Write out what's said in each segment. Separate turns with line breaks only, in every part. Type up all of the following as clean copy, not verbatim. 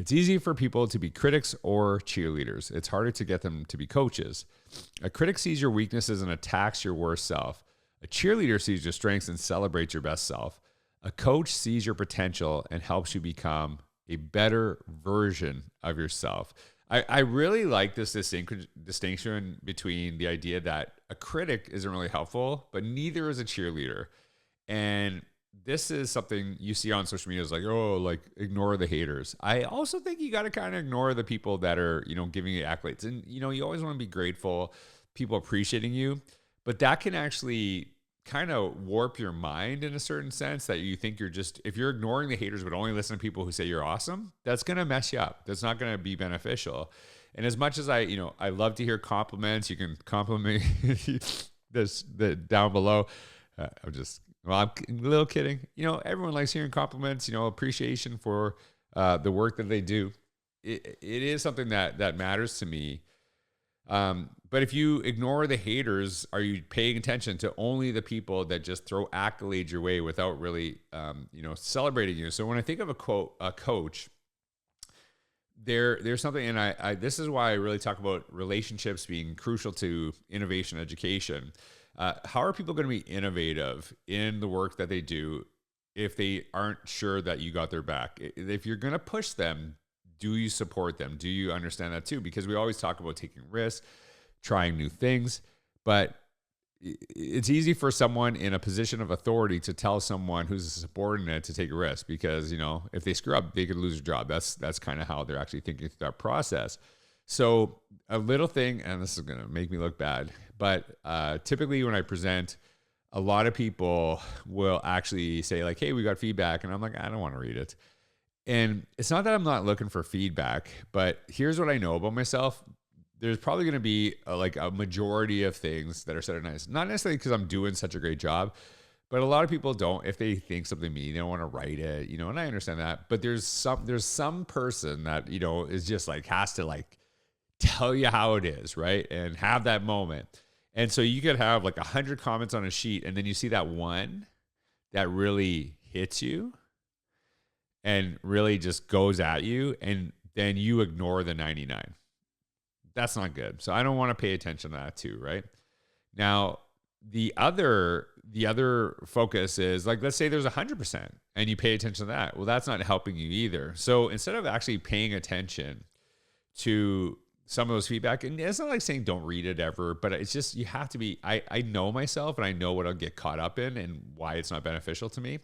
It's easy for people to be critics or cheerleaders. It's harder to get them to be coaches. A critic sees your weaknesses and attacks your worst self. A cheerleader sees your strengths and celebrates your best self. A coach sees your potential and helps you become a better version of yourself. I really like this distinction between the idea that a critic isn't really helpful, but neither is a cheerleader. And this is something you see on social media is like, oh, like ignore the haters. I also think you got to kind of ignore the people that are, giving you accolades. And, you always want to be grateful, people appreciating you, but that can actually kind of warp your mind in a certain sense that you think if you're ignoring the haters but only listen to people who say you're awesome, that's going to mess you up. That's not going to be beneficial. And as much as I love to hear compliments, you can compliment the down below. I'm a little kidding. Everyone likes hearing compliments, appreciation for the work that they do. It is something that matters to me. But if you ignore the haters, are you paying attention to only the people that just throw accolades your way without really, celebrating you? So when I think of a coach, there's something, and I this is why I really talk about relationships being crucial to innovation education. How are people going to be innovative in the work that they do if they aren't sure that you got their back? If you're going to push them, do you support them? Do you understand that too? Because we always talk about taking risks, trying new things, but it's easy for someone in a position of authority to tell someone who's a subordinate to take a risk because, if they screw up, they could lose their job. That's kind of how they're actually thinking through that process. So a little thing, and this is going to make me look bad, but typically when I present, a lot of people will actually say like, hey, we got feedback. And I'm like, I don't want to read it. And it's not that I'm not looking for feedback, but here's what I know about myself. There's probably going to be a majority of things that are said are nice. Not necessarily because I'm doing such a great job, but a lot of people don't. If they think something mean, they don't want to write it, and I understand that. But there's some person that, is just has to tell you how it is, right? And have that moment. And so you could have 100 comments on a sheet, and then you see that one that really hits you and really just goes at you, and then you ignore the 99. That's not good. So I don't want to pay attention to that too, right? Now, the other focus is let's say there's 100% and you pay attention to that. Well, that's not helping you either. So instead of actually paying attention to some of those feedback, and it's not like saying don't read it ever, but it's just, you have to be, I know myself and I know what I'll get caught up in and why it's not beneficial to me.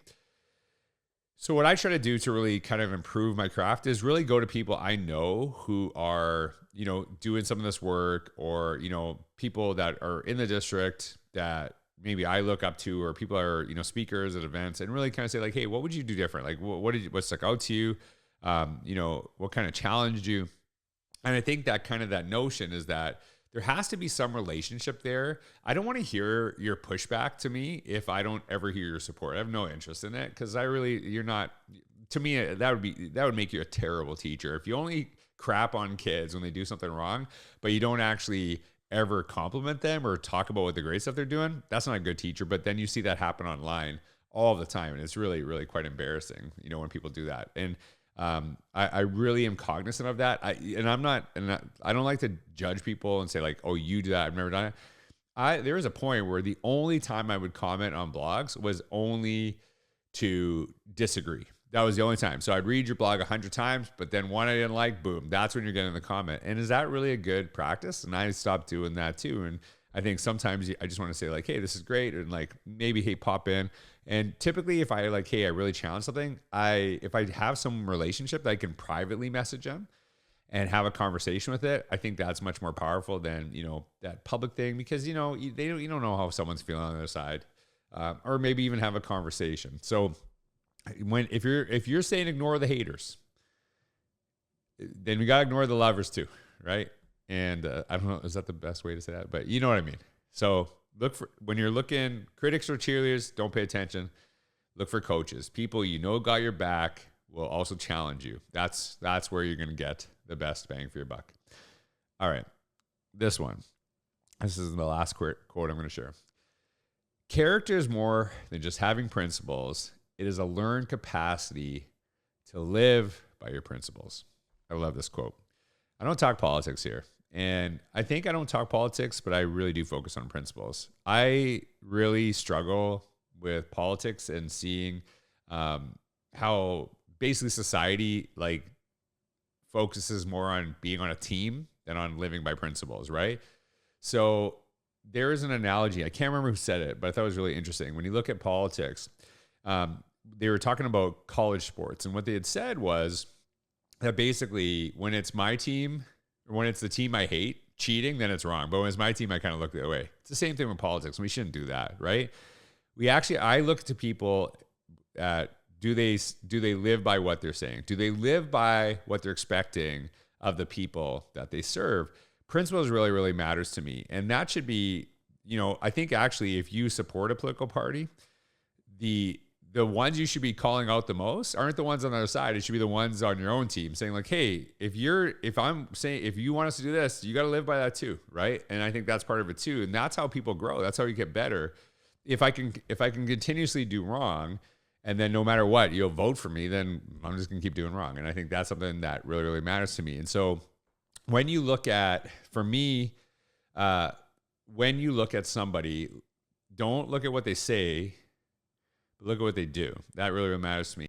So what I try to do to really kind of improve my craft is really go to people I know who are, doing some of this work, or, people that are in the district that maybe I look up to, or people are, speakers at events, and really kind of say hey, what would you do different? What stuck out to you? What kind of challenged you? And I think that kind of that notion is that there has to be some relationship there. I don't want to hear your pushback to me if I don't ever hear your support. I have no interest in it because you're not, to me, that would make you a terrible teacher. If you only crap on kids when they do something wrong, but you don't actually ever compliment them or talk about what the great stuff they're doing, that's not a good teacher. But then you see that happen online all the time. And it's really, really quite embarrassing, when people do that. And I really am cognizant of that. I don't like to judge people and say oh, you do that, I've never done it. There was a point where the only time I would comment on blogs was only to disagree. That was the only time. So I'd read your blog 100 times, but then one I didn't like, boom, that's when you're getting the comment. And is that really a good practice? And I stopped doing that too. And I think sometimes I just want to say hey, this is great. And maybe, hey, pop in. And typically if I hey, I really challenge something, if I have some relationship that I can privately message them and have a conversation with it, I think that's much more powerful than, that public thing, because, you don't know how someone's feeling on the other side, or maybe even have a conversation. So if you're saying ignore the haters, then we got to ignore the lovers too. Right. And I don't know, is that the best way to say that? But you know what I mean? So when you're looking, critics or cheerleaders, don't pay attention. Look for coaches. People got your back, will also challenge you. That's where you're going to get the best bang for your buck. All right. This one. This is the last quote I'm going to share. Character is more than just having principles. It is a learned capacity to live by your principles. I love this quote. I don't talk politics here. And I think I don't talk politics, but I really do focus on principles. I really struggle with politics and seeing how basically society like focuses more on being on a team than on living by principles, right? So there is an analogy. I can't remember who said it, but I thought it was really interesting. When you look at politics, they were talking about college sports. And what they had said was that basically when it's my team, or when it's the team I hate cheating, then it's wrong. But when it's my team, I kind of look the other way. It's the same thing with politics. We shouldn't do that, right? I look to people at, do they live by what they're saying? Do they live by what they're expecting of the people that they serve? Principles really, really matters to me. And that should be, I think actually if you support a political party, the ones you should be calling out the most aren't the ones on the other side. It should be the ones on your own team saying like, hey, if I'm saying, if you want us to do this, you got to live by that too. Right. And I think that's part of it too. And that's how people grow. That's how you get better. If I can continuously do wrong, and then no matter what, you'll vote for me, then I'm just going to keep doing wrong. And I think that's something that really, really matters to me. And so when you look at, for me, when you look at somebody, don't look at what they say, but look at what they do. That really, really matters to me.